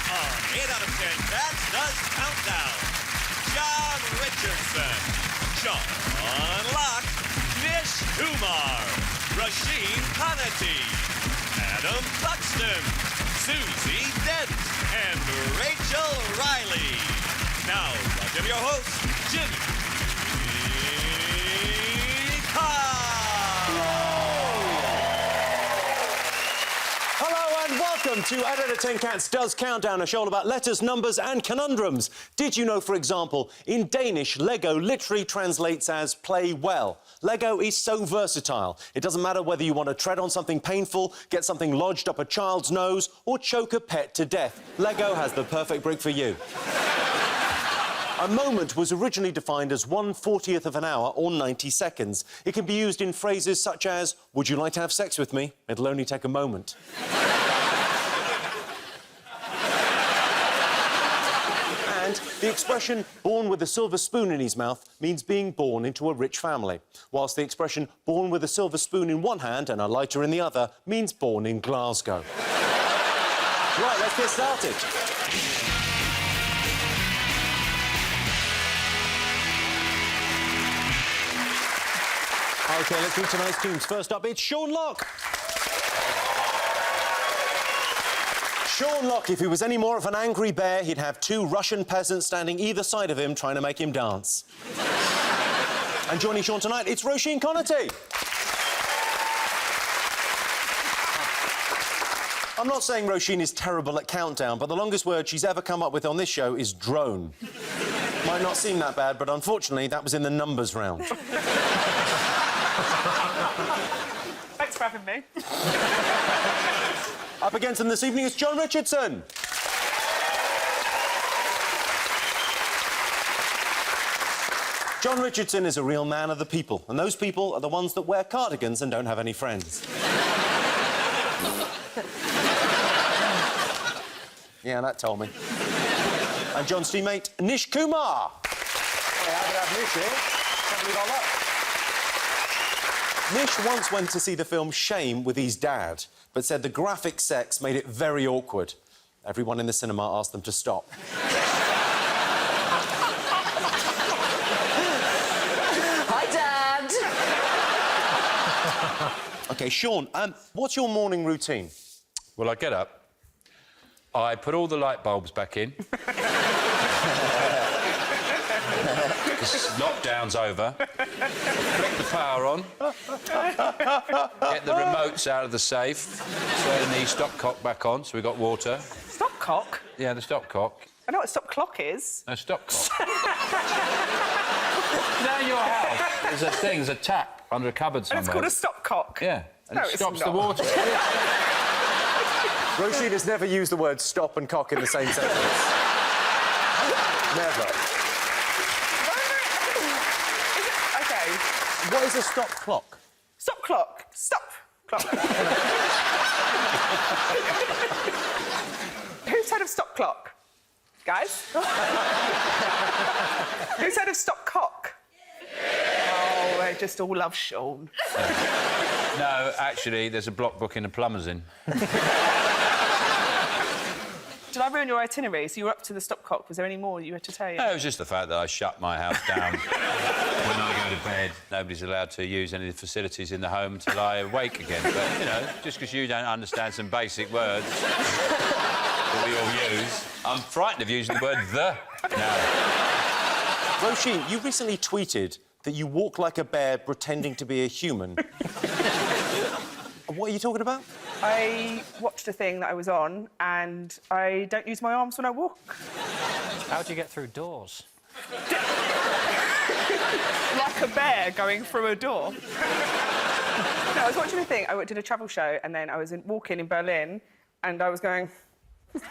On 8 out of 10 Cats Does Countdown, John Richardson, Sean Locke, Nish Kumar, Rasheen Kanati, Adam Buxton, Susie Dent, and Rachel Riley. Now, welcome your host, Jimmy Carr. Hello and welcome to 8 out of 10 Cats Does Countdown, a show all about letters, numbers and conundrums. Did you know, for example, in Danish, Lego literally translates as play well. Lego is so versatile. It doesn't matter whether you want to tread on something painful, get something lodged up a child's nose, or choke a pet to death. Lego has the perfect brick for you. A moment was originally defined as 1/40th of an hour or 90 seconds. It can be used in phrases such as, would you like to have sex with me? It'll only take a moment. And the expression, born with a silver spoon in his mouth, means being born into a rich family. Whilst the expression, born with a silver spoon in one hand and a lighter in the other, means born in Glasgow. Right, let's get started. OK, let's meet tonight's teams. First up, it's Sean Locke. Sean Locke, if he was any more of an angry bear, he'd have two Russian peasants standing either side of him trying to make him dance. And joining Sean tonight, it's Roisin Conaty. I'm not saying Roisin is terrible at countdown, but the longest word she's ever come up with on this show is drone. Might not seem that bad, but unfortunately, that was in the numbers round. Thanks for having me. Up against him this evening is John Richardson. John Richardson is a real man of the people, and those people are the ones that wear cardigans and don't have any friends. Yeah, that told me. And John's teammate, Nish Kumar. Hey, how did I have Nish here? Can't believe all that. Nish once went to see the film Shame with his dad, but said the graphic sex made it very awkward. Everyone in the cinema asked them to stop. Hi, Dad! OK, Sean, what's your morning routine? Well, I get up, I put all the light bulbs back in. Lockdown's over. Flick the power on. Get the remotes out of the safe. Turn the stopcock back on, so we got water. Stopcock? Yeah, the stopcock. I know what a stop clock is. No, stopcock. Now in your house, there's a thing, there's a tap under a cupboard And somewhere. it's called a stopcock. Yeah, and No, it it's stops the not. water. Roisin has never used the words stop and cock in the same sentence. Never. OK. What is a stop clock? Stop clock. Stop clock. Who's heard of stop clock? Guys? Who's heard of stop cock? Oh, they just all love Sean. No, actually, there's a block book in the Plumbers Inn. Did I ruin your itinerary? So you were up to the stopcock. Was there any more you had to tell you? No, it was just the fact that I shut my house down. When I go to bed, nobody's allowed to use any of the facilities in the home until I awake again. But, you know, just because you don't understand some basic words that we all use, I'm frightened of using the word the now. Roisin, you recently tweeted that you walk like a bear pretending to be a human. What are you talking about? I watched a thing that I was on, and I don't use my arms when I walk. How do you get through doors? Like a bear going through a door. No, I was watching a thing. I did a travel show, and then I was walking in Berlin, and I was going... and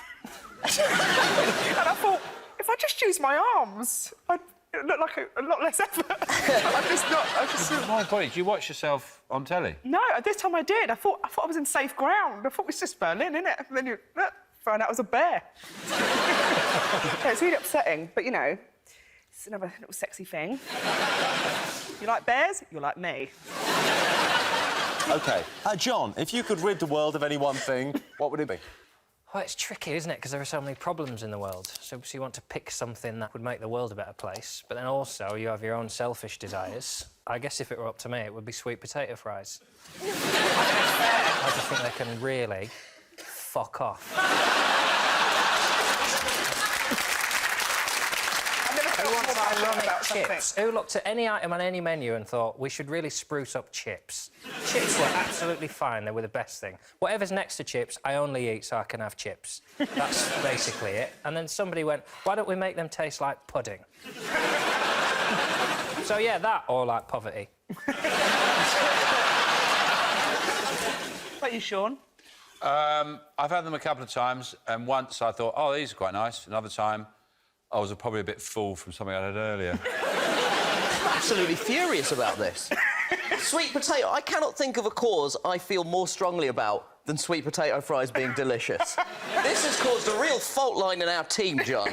I thought, if I just use my arms, I'd look like a lot less effort. I'm just not... My point, do you watch yourself on telly? No, this time I did. I thought I was in safe ground. I thought it was just Berlin, innit? And then you found out I was a bear. Yeah, it's really upsetting, but, you know, it's another little sexy thing. You like bears? You're like me. OK. John, if you could rid the world of any one thing, what would it be? Well, it's tricky, isn't it? Because there are so many problems in the world. So you want to pick something that would make the world a better place, but then also you have your own selfish desires. I guess if it were up to me, it would be sweet potato fries. I just think they can really fuck off. Who wants ironic chips? Who looked at any item on any menu and thought, we should really spruce up chips? Chips were absolutely fine. They were the best thing. Whatever's next to chips, I only eat so I can have chips. That's basically it. And then somebody went, why don't we make them taste like pudding? So, yeah, that or, like, poverty. What about you, Sean? I've had them a couple of times, and once I thought, oh, these are quite nice. Another time, I was probably a bit full from something I had earlier. I'm absolutely furious about this. Sweet potato. I cannot think of a cause I feel more strongly about than sweet potato fries being delicious. This has caused a real fault line in our team, John.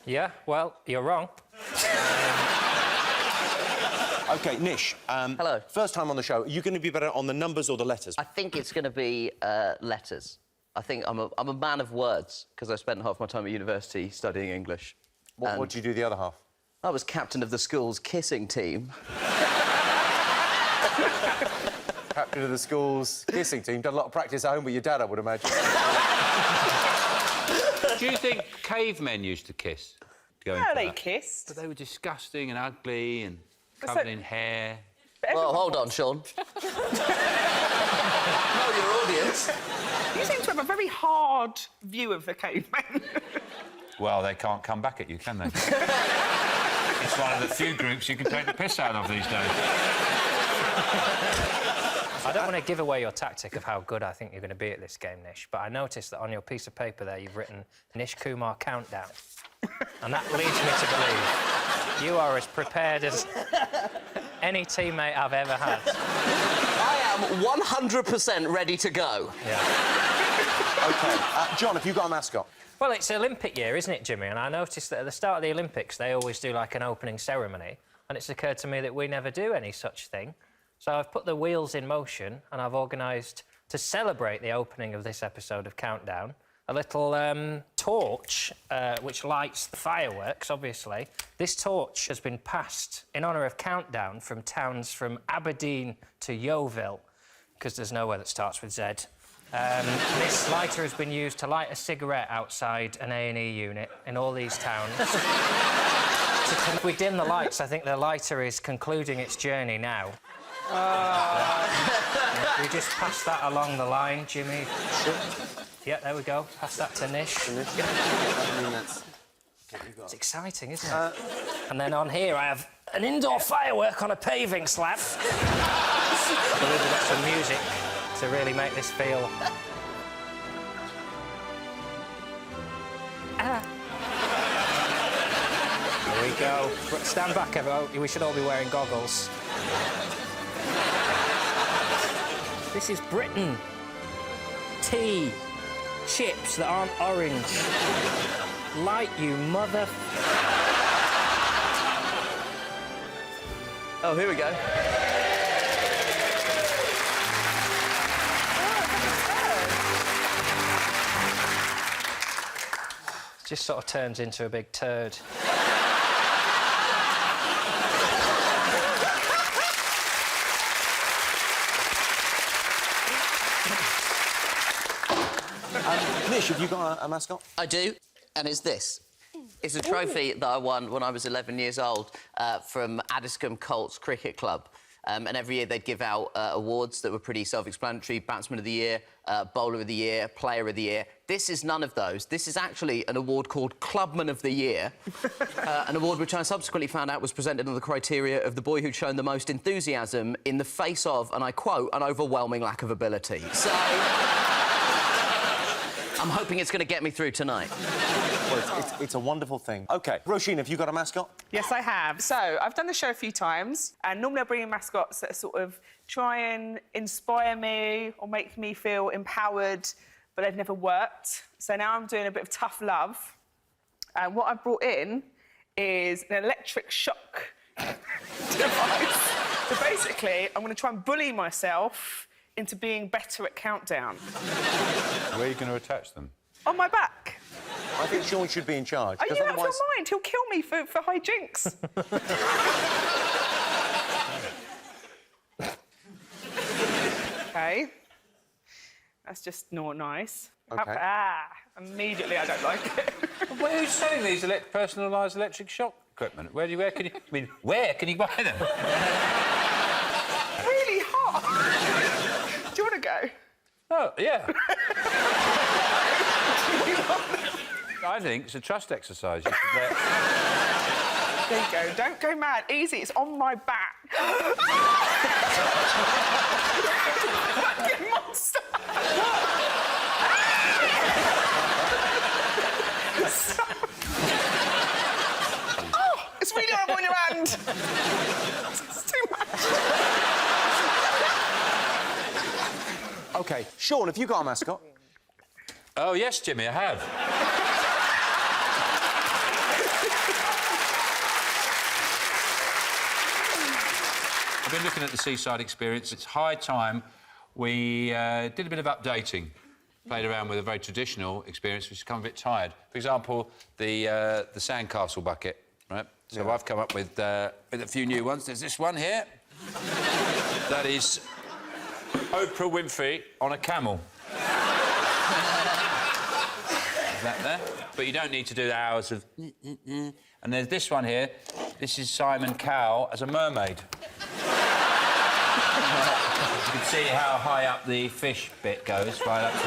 Yeah, well, you're wrong. OK, Nish. Hello. First time on the show. Are you going to be better on the numbers or the letters? I think it's going to be letters. I think I'm a man of words, because I spent half my time at university studying English. What did you do the other half? I was captain of the school's kissing team. Captain of the school's kissing team. Done a lot of practice at home with your dad, I would imagine. Do you think cavemen used to kiss? Yeah, they kissed. But they were disgusting and ugly and covered in hair. Well, hold on, Sean. Know your audience. You seem to have a very hard view of the cavemen. Well, they can't come back at you, can they? It's one of the few groups you can take the piss out of these days. I don't want to give away your tactic of how good I think you're going to be at this game, Nish, but I noticed that on your piece of paper there you've written Nish Kumar Countdown. And that leads me to believe you are as prepared as any teammate I've ever had. I am 100% ready to go. Yeah. OK. John, have you got a mascot? Well, it's Olympic year, isn't it, Jimmy? And I noticed that at the start of the Olympics, they always do, like, an opening ceremony, and it's occurred to me that we never do any such thing. So I've put the wheels in motion, and I've organised, to celebrate the opening of this episode of Countdown, a little torch which lights the fireworks, obviously. This torch has been passed in honour of Countdown from towns from Aberdeen to Yeovil, because there's nowhere that starts with Z. This lighter has been used to light a cigarette outside an A&E unit in all these towns. If we dim the lights, I think the lighter is concluding its journey now. We just pass that along the line, Jimmy. Yeah, there we go. Pass that to Nish. It's exciting, isn't it? And then on here I have an indoor firework on a paving slab. I believe we've got some music to really make this feel... There we go. Stand back, everyone. We should all be wearing goggles. This is Britain. Tea. Chips that aren't orange. Light, you mother... Oh, here we go. It just sort of turns into a big turd. Nish, have you got a mascot? I do, and it's this. It's a trophy that I won when I was 11 years old from Addiscombe Colts Cricket Club. And every year they'd give out awards that were pretty self-explanatory. Batsman of the Year, Bowler of the Year, Player of the Year. This is none of those. This is actually an award called Clubman of the Year. An award which I subsequently found out was presented on the criteria of the boy who'd shown the most enthusiasm in the face of, and I quote, an overwhelming lack of ability. So... I'm hoping it's going to get me through tonight. Well, it's a wonderful thing. OK, Roisin, have you got a mascot? Yes, I have. So, I've done the show a few times, and normally I bring in mascots that sort of try and inspire me or make me feel empowered, but they've never worked. So now I'm doing a bit of tough love. And what I've brought in is an electric shock device. So basically, I'm going to try and bully myself into being better at Countdown? Where are you going to attach them? On my back. I think Sean should be in charge. Are 'cause you out of your otherwise- mind? He'll kill me for hijinks. OK. That's just not nice. OK. Immediately I don't like it. Where are you selling these personalised electric shock equipment? Where can you buy them? Really hot. Do you want to go? Oh, yeah. I think it's a trust exercise. You should let... There you go. Don't go mad. Easy. It's on my back. Fucking monster. Oh, it's really horrible in your hand. It's too much. OK, Sean, have you got a mascot? Oh, yes, Jimmy, I have. I've been looking at the Seaside Experience. It's high time we did a bit of updating. Played around with a very traditional experience, which has become a bit tired. For example, the sandcastle bucket, right? So I've come up with a few new ones. There's this one here. That is Oprah Winfrey on a camel. Is that there? But you don't need to do the hours of... And there's this one here. This is Simon Cowell as a mermaid. You can see how high up the fish bit goes, right up to...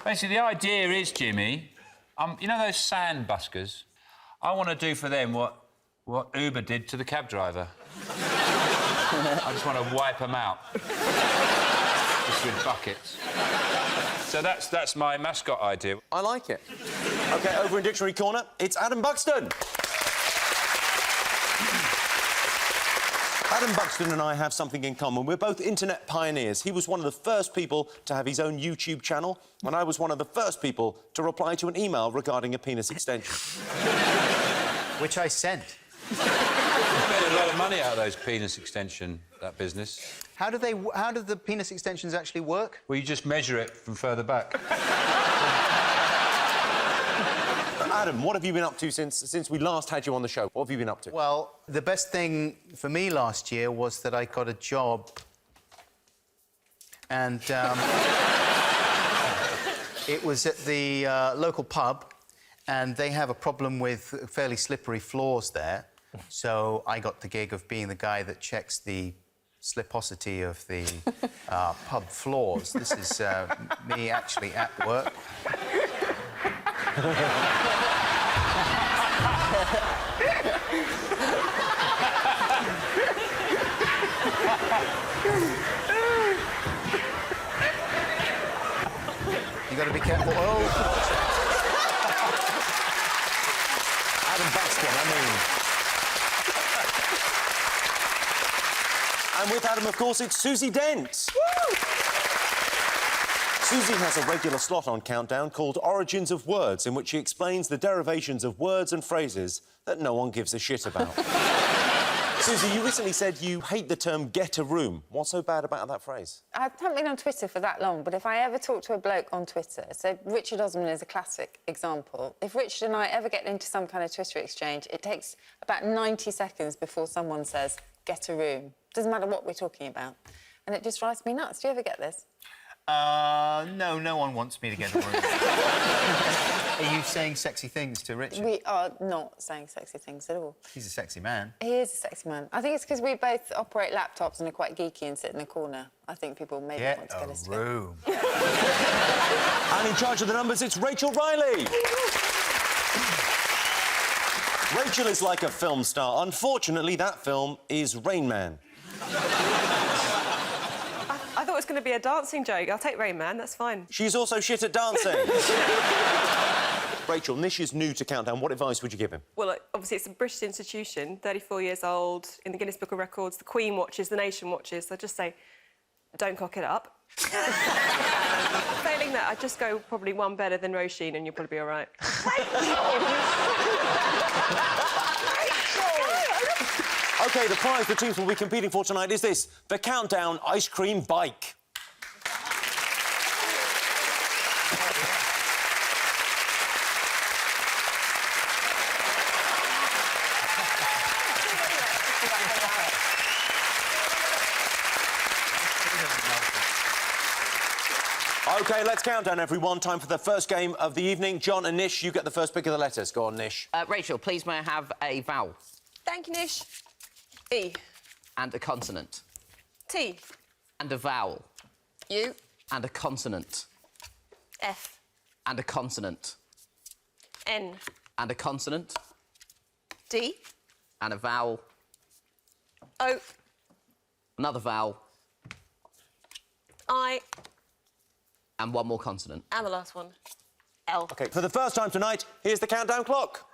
Basically, the idea is, Jimmy, you know those sand buskers? I want to do for them what Uber did to the cab driver. I just want to wipe them out. Just with buckets. So that's my mascot idea. I like it. OK, over in Dictionary Corner, it's Adam Buxton. Adam Buxton and I have something in common. We're both internet pioneers. He was one of the first people to have his own YouTube channel, and I was one of the first people to reply to an email regarding a penis extension. Which I sent. You made a lot of money out of those penis extension, that business. How do the penis extensions actually work? Well, you just measure it from further back. Adam, what have you been up to since we last had you on the show? What have you been up to? Well, the best thing for me last year was that I got a job. And it was at the local pub, and they have a problem with fairly slippery floors there. So I got the gig of being the guy that checks the sliposity of the pub floors. This is me actually at work. You got to be careful. Oh, Adam Buxton, I mean. And with Adam, of course, it's Susie Dent. Woo! Susie has a regular slot on Countdown called Origins of Words, in which she explains the derivations of words and phrases that no one gives a shit about. Susie, you recently said you hate the term get a room. What's so bad about that phrase? I haven't been on Twitter for that long, but if I ever talk to a bloke on Twitter, so Richard Osman is a classic example. If Richard and I ever get into some kind of Twitter exchange, it takes about 90 seconds before someone says, get a room. Doesn't matter what we're talking about. And it just drives me nuts. Do you ever get this? no, no one wants me to get a room. Are you saying sexy things to Richard? We are not saying sexy things at all. He's a sexy man. He is a sexy man. I think it's because we both operate laptops and are quite geeky and sit in a corner. I think people maybe want to get us together. room. And in charge of the numbers, it's Rachel Riley. Rachel is like a film star. Unfortunately, that film is Rain Man. I thought it was going to be a dancing joke. I'll take Rain Man, that's fine. She's also shit at dancing. Rachel, Nish is new to Countdown. What advice would you give him? Well, obviously, it's a British institution, 34 years old, in the Guinness Book of Records. The Queen watches, the nation watches. So I'd just say, don't cock it up. Failing that, I'd just go probably one better than Roisin and you'll probably be all right. OK, the prize the teams will be competing for tonight is this, the Countdown Ice Cream Bike. OK, let's count down, everyone. Time for the first game of the evening. John and Nish, you get the first pick of the letters. Go on, Nish. Rachel, please may I have a vowel? Thank you, Nish. E. And a consonant. T. And a vowel. U. And a consonant. F. And a consonant. N. And a consonant. D. And a vowel. O. Another vowel. I. And one more consonant. And the last one. L. OK, for the first time tonight, here's the countdown clock.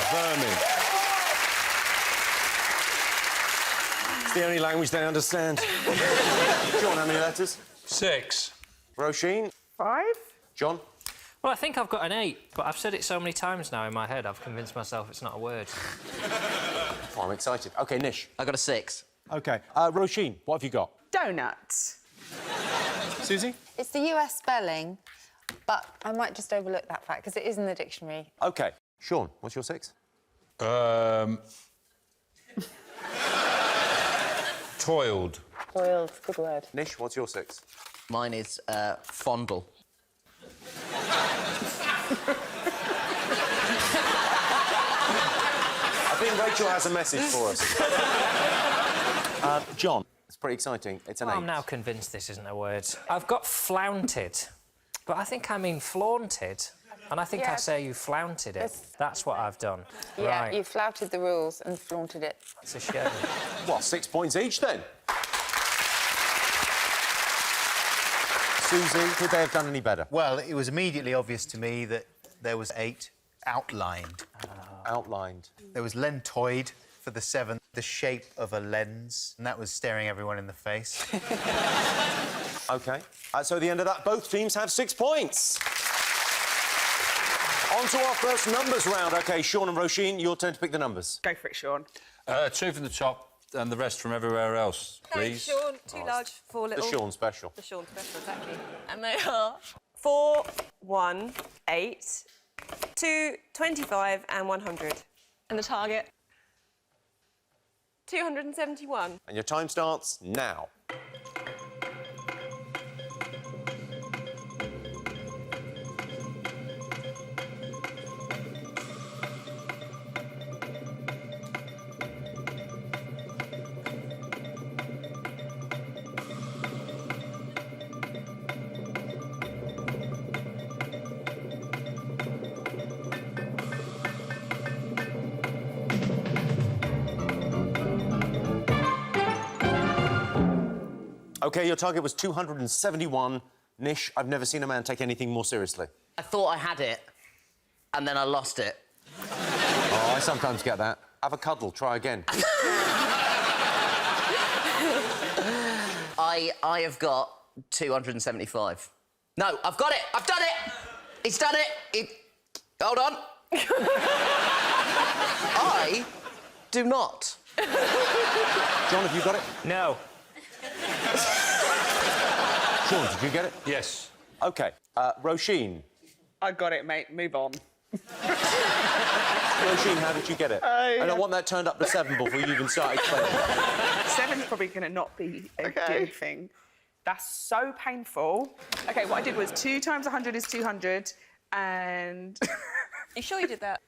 Vermin. It's the only language they understand. John, how many letters? 6. Roisin? 5? John? Well, I think I've got an 8, but I've said it so many times now in my head, I've convinced myself it's not a word. Oh, I'm excited. OK, Nish. I got a 6. OK. Roisin, what have you got? Donut. Susie? It's the US spelling, but I might just overlook that fact because it is in the dictionary. OK. Sean, what's your 6? Toiled. Boiled, good word. Nish, what's your 6? Mine is fondle. I think Rachel has a message for us. John, it's pretty exciting. It's an 8. I'm now convinced this isn't a word. I've got flaunted, but I think I mean flaunted. And I think I Yeah. say you flaunted it. Yes. That's what I've done. Yeah, Right. you flouted the rules and flaunted it. It's a shame. Well, 6 points each, then. Susie, could they have done any better? Well, it was immediately obvious to me that there was 8 outlined. Outlined. There was lentoid for the 7, the shape of a lens, and that was staring everyone in the face. OK. So at the end of that, both teams have 6 points. On to our first numbers round. OK, Sean and Roisin, your turn to pick the numbers. Go for it, Sean. 2 from the top and the rest from everywhere else, please. Thanks, Sean. 2 large, 4 The little. Sean special. The Sean special, exactly. And they are 4, 1, 8, 2, 25 and 100. And the target? 271. And your time starts now. OK, your target was 271. Nish, I've never seen a man take anything more seriously. I thought I had it, and then I lost it. Oh, I sometimes get that. Have a cuddle, try again. I have got 275. No, I've got it! I've done it! He's done it! Hold on. I do not. John, have you got it? No. Sean, did you get it? Yes. OK. Roisin. I got it, mate. Move on. Roisin, how did you get it? And I want that turned up to 7 before you even start explaining. 7's probably going to not be a good thing. That's so painful. OK, what I did was 2 times 100 is 200, and... You sure you did that?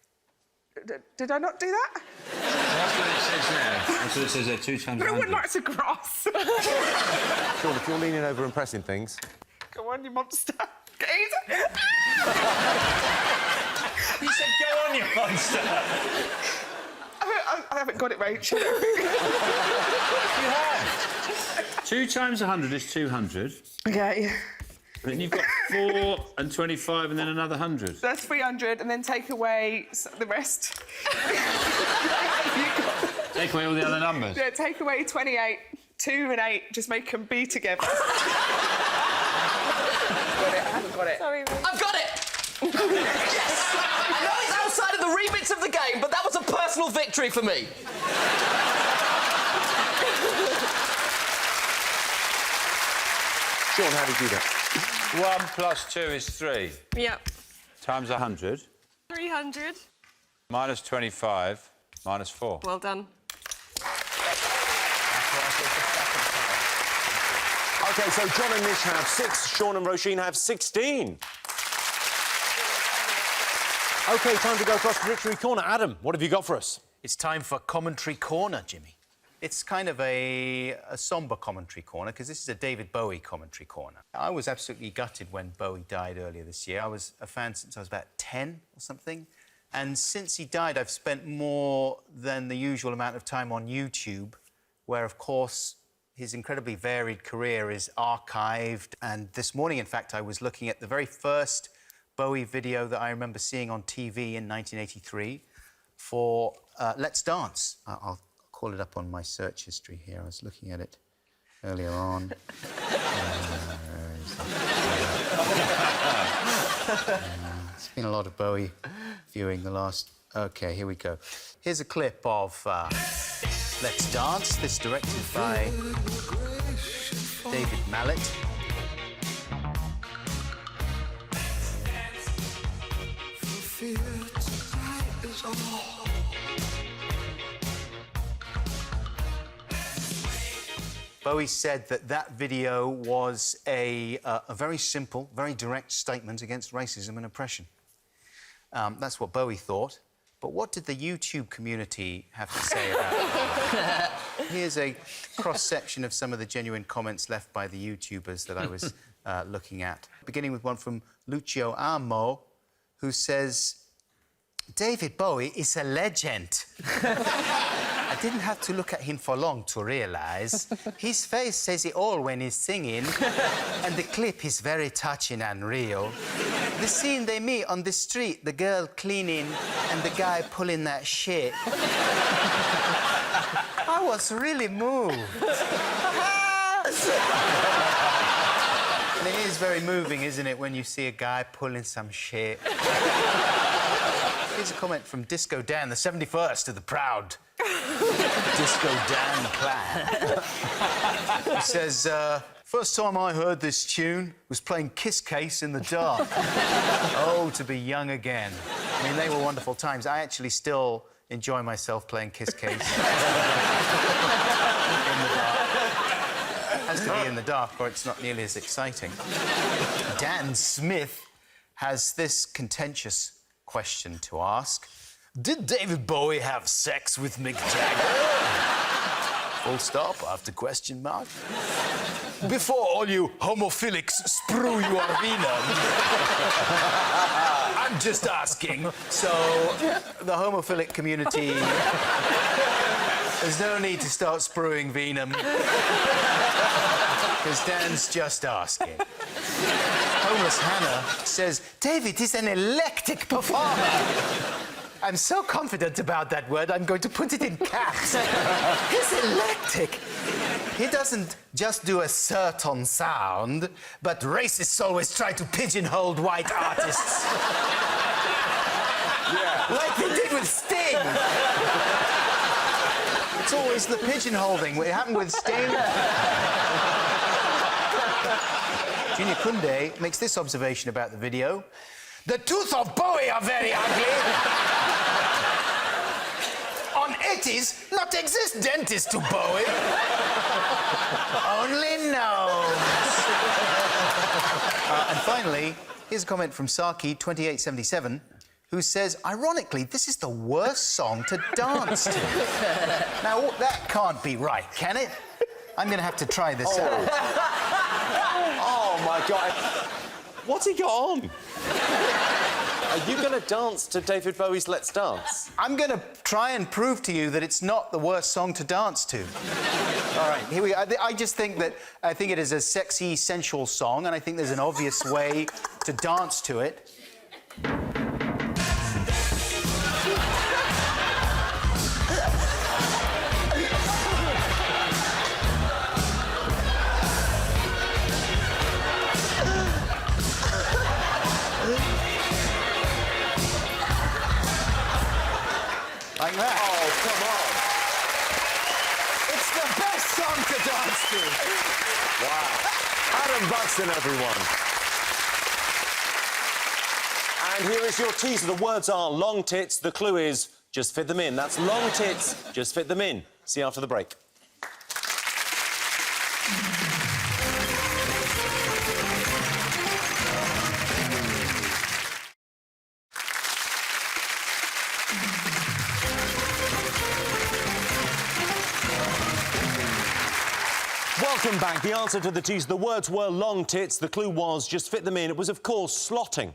Did I not do that? That's what it says now. That's what it says there, 2 times I 100. wouldn't like to grass. Sean, if you're leaning over and pressing things... Come on, you monster. Get You said, go on, you monster! I haven't got it, Rach. I don't think. 2 times 100 is 200. Okay. And then you've got 4 and 25 and then another 100. That's 300, and then take away the rest. Take away all the other numbers. Yeah, take away 28, 2 and 8, just make them be together. Got it, I haven't got it. Sorry, Rach. I've got it! Yes! I know it's outside of the remits of the game, but that was a personal victory for me. Sean, how did you do that? 1 plus 2 is 3. Yep. Times 100. 300. Minus 25. Minus 4. Well done. OK, so John and Nish have 6, Sean and Roisin have 16. OK, time to go across to Rituary Corner. Adam, what have you got for us? It's time for Commentary Corner, Jimmy. It's kind of a sombre commentary corner, because this is a David Bowie commentary corner. I was absolutely gutted when Bowie died earlier this year. I was a fan since I was about 10 or something. And since he died, I've spent more than the usual amount of time on YouTube, where, of course, his incredibly varied career is archived. And this morning, in fact, I was looking at the very first Bowie video that I remember seeing on TV in 1983 for Let's Dance. I'll call it up on my search history here. I was looking at it earlier on. It's been a lot of Bowie viewing the last... OK, here we go. Here's a clip of Let's Dance. This directed by David Mallet. Bowie said that that video was a very simple, very direct statement against racism and oppression. That's what Bowie thought. But what did the YouTube community have to say about it? Here's a cross-section of some of the genuine comments left by the YouTubers that I was looking at. Beginning with one from Lucio Amo, who says, David Bowie is a legend. I didn't have to look at him for long to realise. His face says it all when he's singing, and the clip is very touching and real. The scene they meet on the street, the girl cleaning and the guy pulling that shit. I was really moved. And it is very moving, isn't it, when you see a guy pulling some shit. Here's a comment from Disco Dan, the 71st of the proud. Disco Dan the Plan. He says, first time I heard this tune was playing Kiss Case in the dark. Oh, to be young again. I mean, they were wonderful times. I actually still enjoy myself playing Kiss Case. In the dark. It has to be in the dark or it's not nearly as exciting. Dan Smith has this contentious question to ask. Did David Bowie have sex with Mick Jagger? Full stop after question mark. Before all you homophilics sprue your venom, I'm just asking. So, the homophilic community, there's no need to start spruing venom, because Dan's just asking. Homeless Hannah says, David is an eclectic performer. I'm so confident about that word, I'm going to put it in caps. He's eclectic. He doesn't just do a certain sound, but racists always try to pigeonhole white artists. Yeah. Like they did with Sting. It's always the pigeonholing. It happened with Sting. Junior Kunde makes this observation about the video. The tooth of Bowie are very ugly. On 80s, not exist dentist to Bowie. Only nose. And finally, here's a comment from Saki, 2877, who says, ironically, this is the worst song to dance to. Now, that can't be right, can it? I'm going to have to try this out. Oh, my God. What's he got on? Are you going to dance to David Bowie's Let's Dance? I'm going to try and prove to you that it's not the worst song to dance to. All right, here we go. I just think that... I think it is a sexy, sensual song, and I think there's an obvious way to dance to it. Like that. Oh, come on. It's the best song to dance to. Wow. Adam Buxton, everyone. And here is your teaser. The words are long tits. The clue is just fit them in. That's long tits, just fit them in. See you after the break. Welcome back. The answer to the teaser, the words were long tits. The clue was just fit them in. It was, of course, slotting.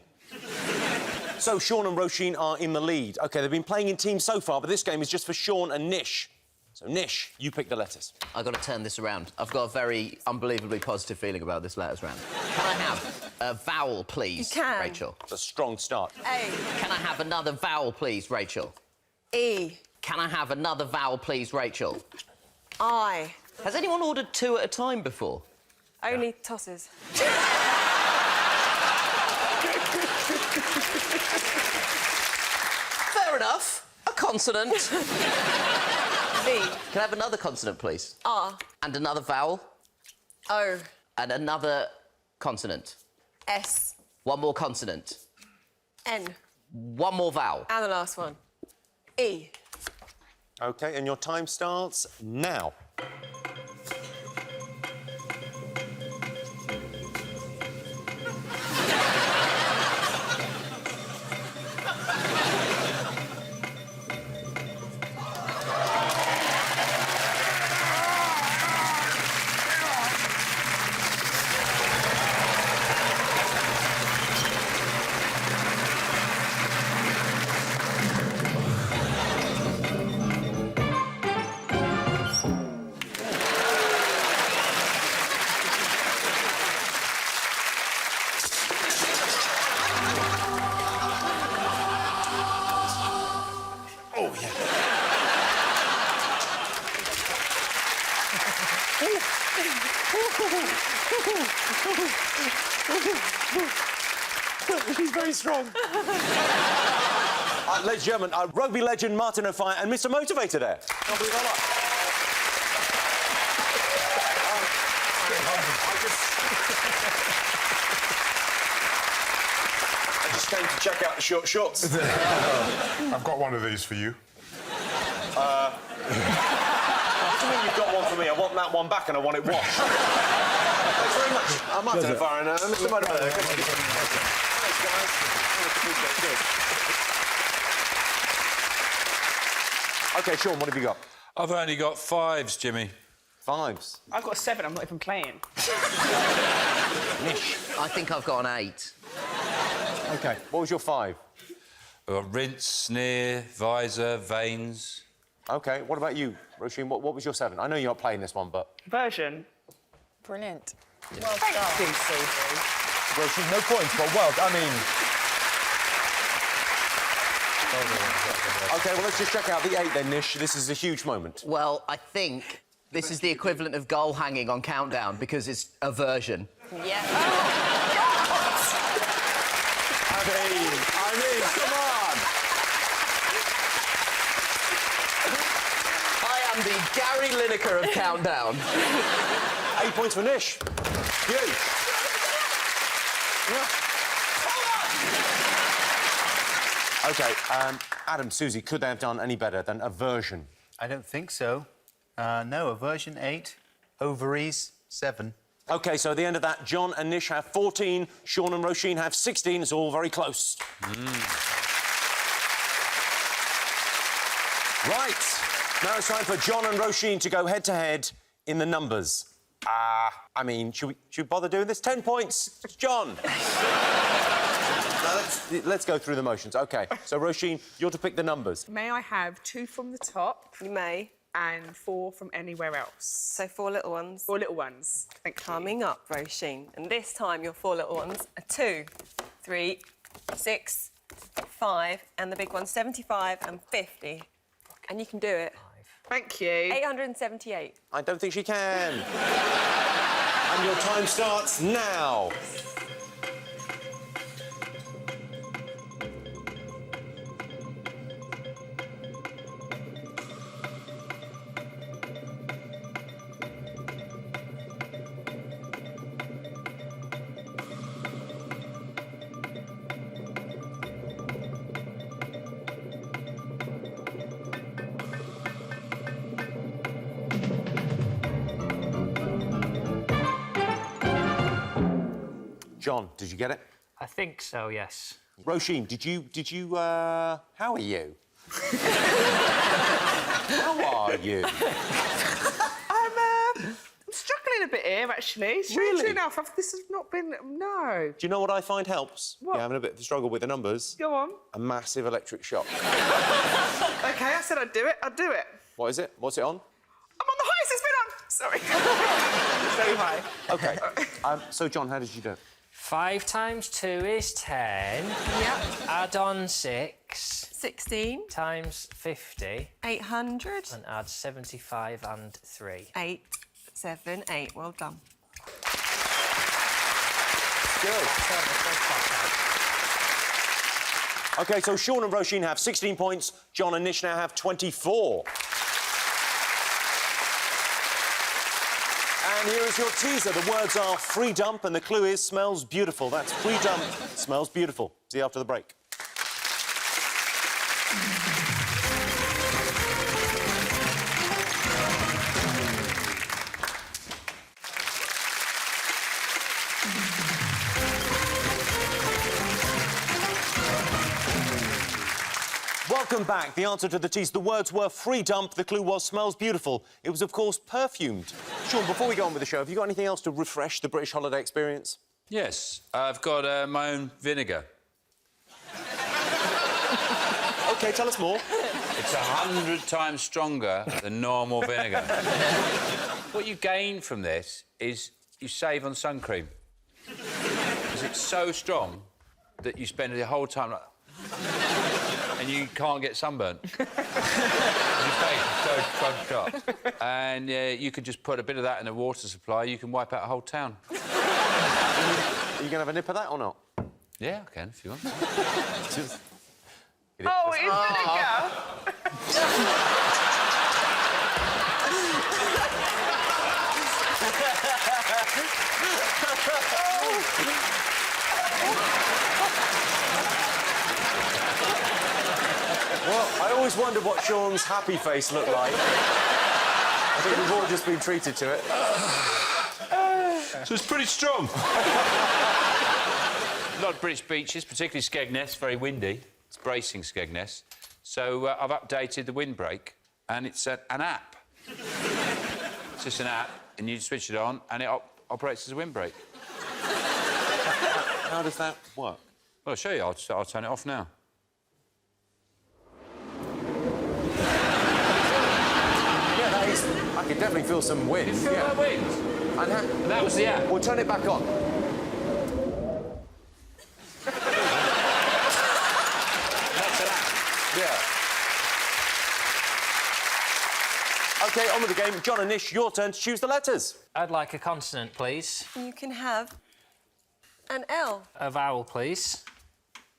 So Sean and Roisin are in the lead. OK, they've been playing in teams so far, but this game is just for Sean and Nish. So, Nish, you pick the letters. I've got to turn this around. I've got a very unbelievably positive feeling about this letters round. Can I have a vowel, please, You can. Rachel? It's a strong start. A. Can I have another vowel, please, Rachel? E. Can I have another vowel, please, Rachel? I. Has anyone ordered 2 at a time before? Only tosses. Fair enough. A consonant. V. Can I have another consonant, please? R. And another vowel? O. And another consonant? S. One more consonant? N. One more vowel? And the last one. E. OK, and your time starts now. He's very strong. Ladies and gentlemen, rugby legend Martin O'Fire and Mr. Motivator there. Can't believe that. I just came to check out the short shorts. I've got one of these for you. What do you mean you've got one for me? I want that one back and I want it washed. Thanks very much. I'm Martin O'Fire and Mr. Motivator. Thanks, guys. OK, Sean, what have you got? I've only got 5s, Jimmy. 5s. I've got 7. I'm not even playing. Nish. I think I've got an 8. OK, what was your 5? I've got rinse, sneer, visor, veins. OK, what about you, Roisin? What was your 7? I know you're not playing this one, but... Version. Brilliant. Well, thank you, Susie. Roisin, no points, but well, I mean... OK, well, let's just check out the 8 then, Nish. This is a huge moment. Well, I think this is the equivalent of goal hanging on Countdown because it's a version. Yeah. I mean, come on! I am the Gary Lineker of Countdown. 8 points for Nish. Huge. Yeah. OK, Adam, Susie, could they have done any better than a version? I don't think so. No, a version 8, ovaries 7. OK, so at the end of that, John and Nish have 14, Sean and Roisin have 16. It's all very close. Right. Now it's time for John and Roisin to go head-to-head in the numbers. I mean, should we bother doing this? 10 points, John. Now, let's go through the motions. OK, so, Roisin, you're to pick the numbers. May I have 2 from the top You may. and 4 from anywhere else? So 4 little ones. 4 little ones. Thank you. Coming up, Roisin. And this time, your 4 little ones are 2, 3, 6, 5, and the big one's 75 and 50. And you can do it. Thank you. 878. I don't think she can. And your time starts now. John, did you get it? I think so, yes. Roisin, how are you? How are you? I'm struggling a bit here, actually. Strangely Really? enough, this has not been... No. Do you know what I find helps? What? You're having a bit of a struggle with the numbers. Go on. A massive electric shock. OK, I said I'd do it. I'd do it. What is it? What's it on? I'm on the highest it's been on. Sorry. Very high. OK. So, John, how did you do? 5 times 2 is 10. Yep. Add on 6 16. times 50 800. and add 75 and 3. 8, 7, 8. Well done. Good. OK, so Sean and Roisin have 16 points. John and Nish now have 24. And here is your teaser. The words are free dump and the clue is smells beautiful. That's free dump, smells beautiful. See you after the break. Welcome back. The answer to the tease, the words were free dump, the clue was smells beautiful. It was, of course, perfumed. Sean, before we go on with the show, have you got anything else to refresh the British holiday experience? Yes, I've got my own vinegar. OK, tell us more. It's 100 times stronger than normal vinegar. What you gain from this is you save on sun cream. Because it's so strong that you spend the whole time like... and you can't get sunburnt. Your face is so scrunched up. And you could just put a bit of that in a water supply, you can wipe out a whole town. Are you going to have a nip of that or not? Yeah, I can, if you want. Oh, it's vinegar. Well, I always wondered what Sean's happy face looked like. I think we've all just been treated to it. So it's pretty strong. A lot of British beaches, particularly Skegness, very windy. It's bracing Skegness. So I've updated the windbreak, and it's an app. It's just an app, and you switch it on, and it operates as a windbreak. How does that work? Well, I'll show you. I'll turn it off now. Yeah, that is... I can definitely feel some wind. You feel that wind? And that was the app. We'll turn it back on. That's an app. Yeah. OK, on with the game. John and Nish, your turn to choose the letters. I'd like a consonant, please. You can have an L. A vowel, please.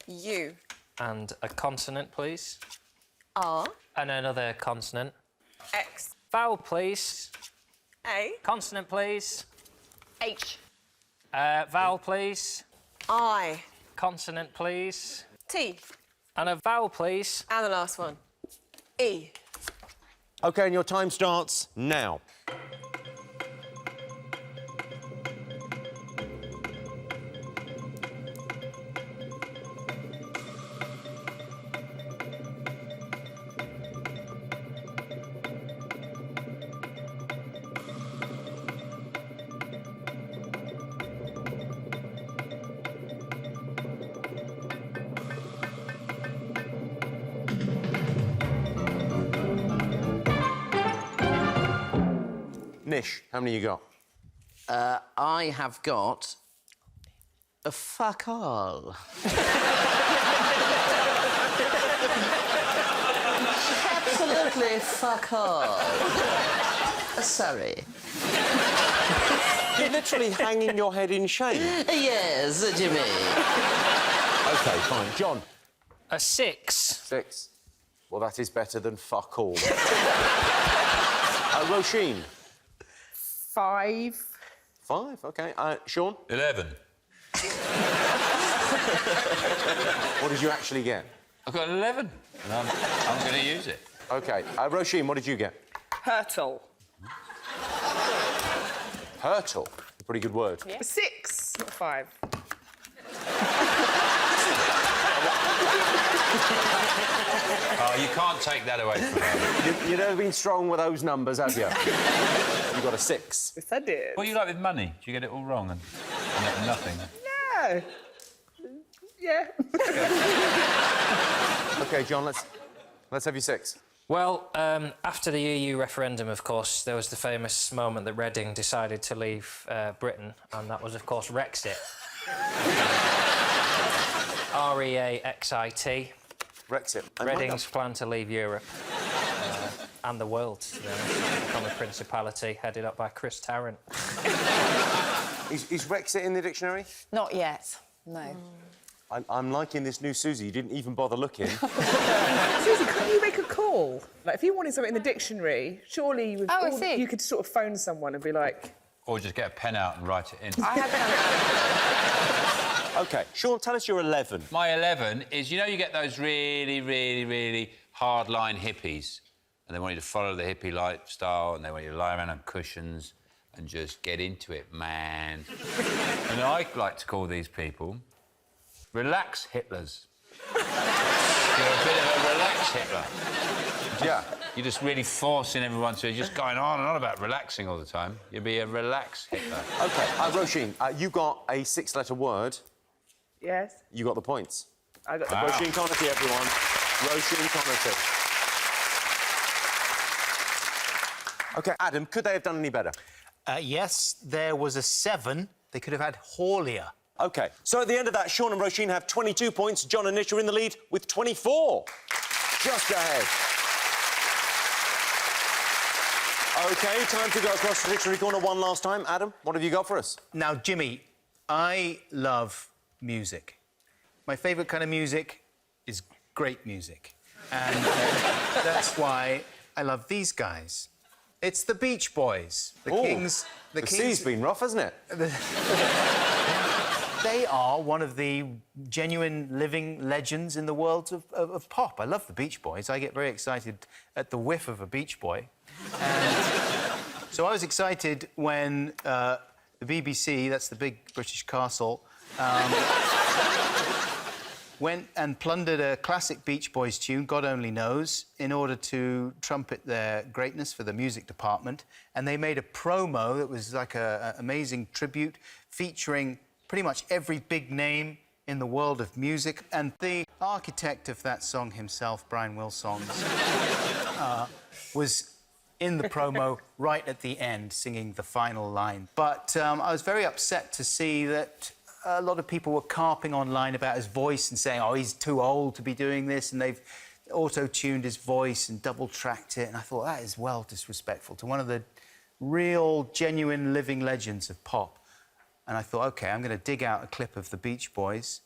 U. And a consonant, please. R. And another consonant. X. Vowel, please. A. Consonant, please. H. Vowel, please. I. Consonant, please. T. And a vowel, please. And the last one. E. OK, and your time starts now. Nish, how many you got? I have got a fuck all. Absolutely fuck all. Sorry. You're literally hanging your head in shame. Yes, Jimmy. OK, fine. John? A 6. 6. Well, that is better than fuck all. Roisin? 5. 5, OK. Sean? 11. What did you actually get? I've got an 11, and I'm going to use it. OK. Roisin, what did you get? Hurtle. Hurtle. A pretty good word. A 6, not 5. Oh, you can't take that away from me. You've never been strong with those numbers, have you? You got a 6. Yes, I did. What do you like with money? Do you get it all wrong and nothing? No. Yeah. OK, John, let's have your 6. Well, after the EU referendum, of course, there was the famous moment that Reading decided to leave Britain, and that was, of course, Rexit. R-E-A-X-I-T. Rexit. Reading's plan to leave Europe and the world, to be honest, become a principality headed up by Chris Tarrant. Is Rexit in the dictionary? Not yet, no. I'm liking this new Susie. You didn't even bother looking. Susie, couldn't you make a call? Like, if you wanted something in the dictionary, surely you would... Oh, I see. You could sort of phone someone and be like... Or just get a pen out and write it in. I have done it. OK, Sean, tell us your 11. My 11 is, you know, you get those really, really, really hard-line hippies, and they want you to follow the hippie lifestyle, and they want you to lie around on cushions and just get into it, man. And I like to call these people relax Hitlers. You're a bit of a relax Hitler. Yeah. You're just really forcing everyone to just going on and on about relaxing all the time. You'd be a relax Hitler. OK, Roisin, you got a 6-letter word. Yes. You got the points. I got Wow. Roisin Connerty, everyone. Roisin Connerty. OK, Adam, could they have done any better? Yes, there was a 7. They could have had Haulier. OK, so at the end of that, Sean and Roisin have 22 points. John and Nish are in the lead with 24. Just ahead. OK, time to go across the dictionary corner one last time. Adam, what have you got for us? Now, Jimmy, I love music. My favourite kind of music is great music. And that's why I love these guys. It's the Beach Boys. The Ooh, Kings... The sea's been rough, hasn't it? They are one of the genuine living legends in the world of pop. I love the Beach Boys. I get very excited at the whiff of a Beach Boy. And so I was excited when the BBC, that's the big British castle, went and plundered a classic Beach Boys tune, God Only Knows, in order to trumpet their greatness for the music department. And they made a promo that was like an amazing tribute featuring pretty much every big name in the world of music. And the architect of that song himself, Brian Wilsongs, was in the promo right at the end, singing the final line. But I was very upset to see that a lot of people were carping online about his voice and saying, oh, he's too old to be doing this, and they've auto-tuned his voice and double-tracked it, and I thought, that is well disrespectful to one of the real, genuine living legends of pop. And I thought, OK, I'm going to dig out a clip of the Beach Boys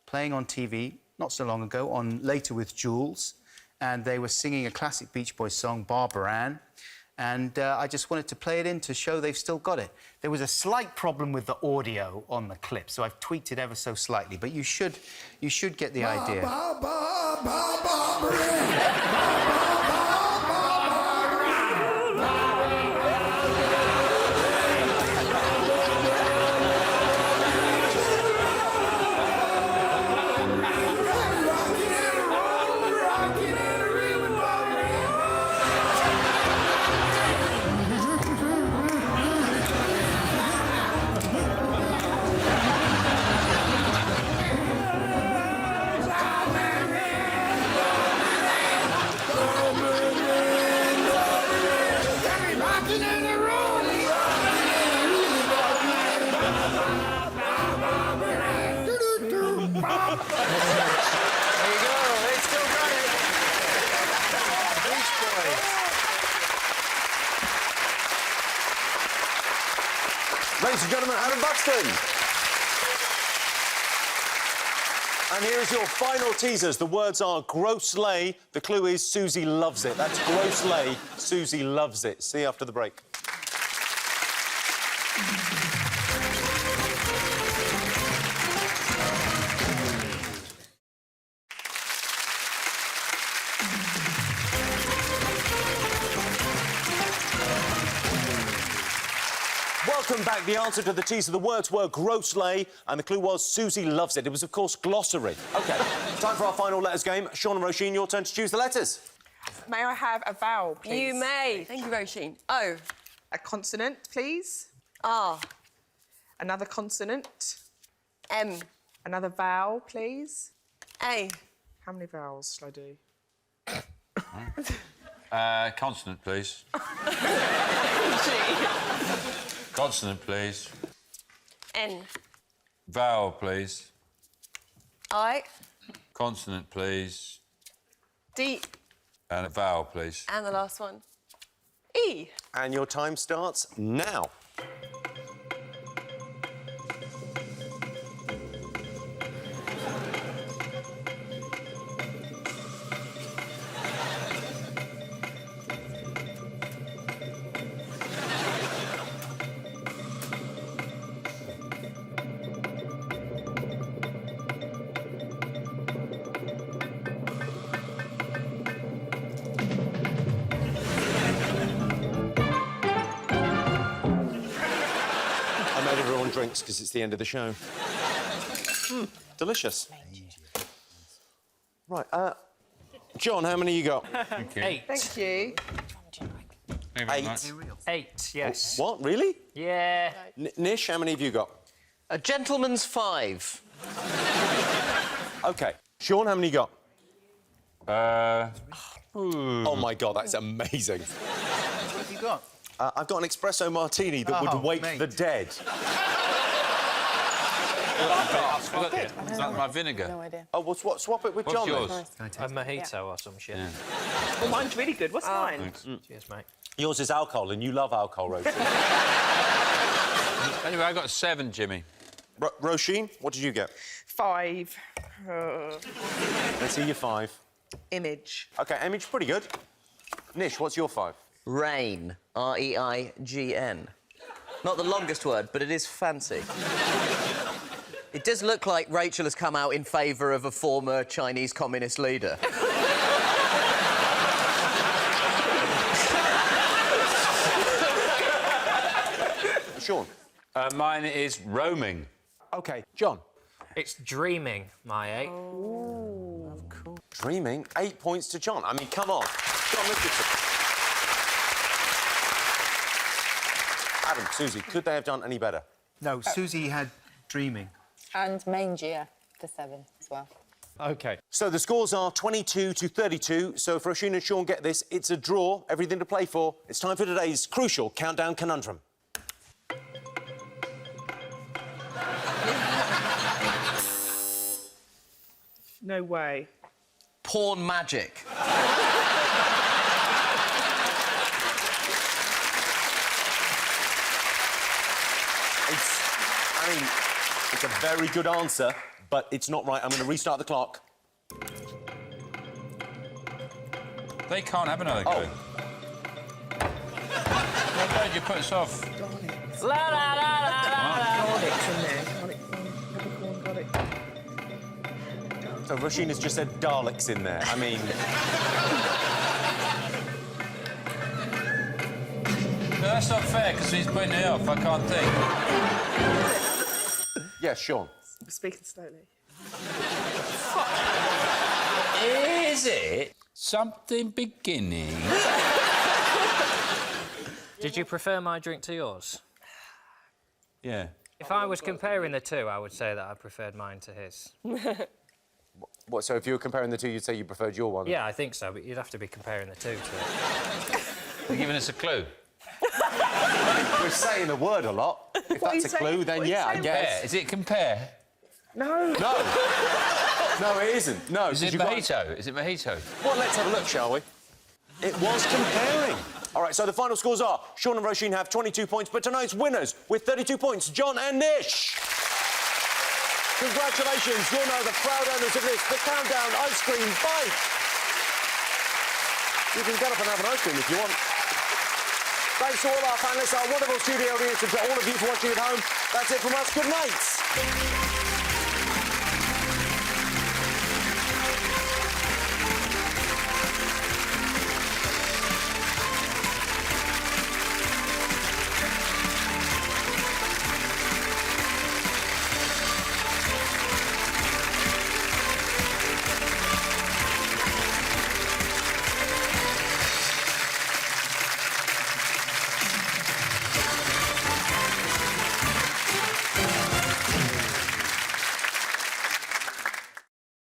playing on TV not so long ago on Later with Jules, and they were singing a classic Beach Boys song, Barbara Ann, and I just wanted to play it in to show they've still got it. There was a slight problem with the audio on the clip, so I've tweaked it ever so slightly, but you should get the idea. Preston. And here is your final teasers. The words are gross lay. The clue is Susie loves it. That's gross lay. Susie loves it. See you after the break. Welcome back. The answer to the teaser, the words were gross lay, and the clue was Susie loves it. It was, of course, glossary. OK, time for our final letters game. Sean and Roisin, your turn to choose the letters. May I have a vowel, please? You may. Thank you, Roisin. O. A consonant, please. R. Another consonant. M. Another vowel, please. A. How many vowels shall I do? Consonant, please. Consonant, please. N. Vowel, please. I. Consonant, please. D. And a vowel, please. And the last one. E. And your time starts now. Drinks because it's the end of the show. Delicious. Right, John, how many you got? Eight. Thank you. 8. 8, yes. What, really? Yeah. Nish, how many have you got? A gentleman's 5. OK. Sean, how many you got? Ooh. Oh, my God, that's amazing. What have you got? I've got an espresso martini that would wake mate. the dead. Is that my vinegar? No idea. Oh, well, swap it with What's John, yours? then. A mojito or some shit. Yeah. Oh, mine's really good. What's mine? Cheers, mate. Yours is alcohol, and you love alcohol, Roisin. Anyway, I got 7, Jimmy. Roisin, what did you get? 5. Let's see your 5. Image. OK, image, pretty good. Nish, what's your 5? Reign. R-E-I-G-N. Not the longest word, but it is fancy. It does look like Rachel has come out in favour of a former Chinese communist leader. Sean? Mine is roaming. OK, John? It's dreaming, my 8. Dreaming. 8 points to John. I mean, come on. John Richardson. Adam, Susie, could they have done any better? No, Susie had dreaming. And mangier for 7 as well. OK. So the scores are 22 to 32. So if Roisin and Sean get this, it's a draw. Everything to play for. It's time for today's crucial countdown conundrum. No way. Porn magic. It's a very good answer, but it's not right. I'm going to restart the clock. They can't have another go. Why don't you put us off? La la la la la la. Garlic's in there. Garlic, peppercorn, garlic. So Roisin has just said Daleks in there. I mean... No, that's not fair, because he's putting it off. I can't think. Yes, Sean. Speaking slowly. Is it something beginning? Did you prefer my drink to yours? Yeah. If I was comparing the two, I would say that I preferred mine to his. What, so if you were comparing the two, you'd say you preferred your one? Yeah, I think so, but you'd have to be comparing the two to it. They're giving us a clue. We're saying the word a lot. If What are that's you a clue, saying? then What are you yeah, I saying? guess. Is it compare? No. No. No, it isn't. No. Is 'cause it you've got- mojito? Is it mojito? Well, let's have a look, shall we? It was comparing. All right, so the final scores are Sean and Roisin have 22 points, but tonight's winners with 32 points, John and Nish. Congratulations, you're now the proud owners of this, the Countdown Ice Cream Bite. You can get up and have an ice cream if you want. Thanks to all our panellists, our wonderful studio audience, and to all of you for watching at home. That's it from us. Good night.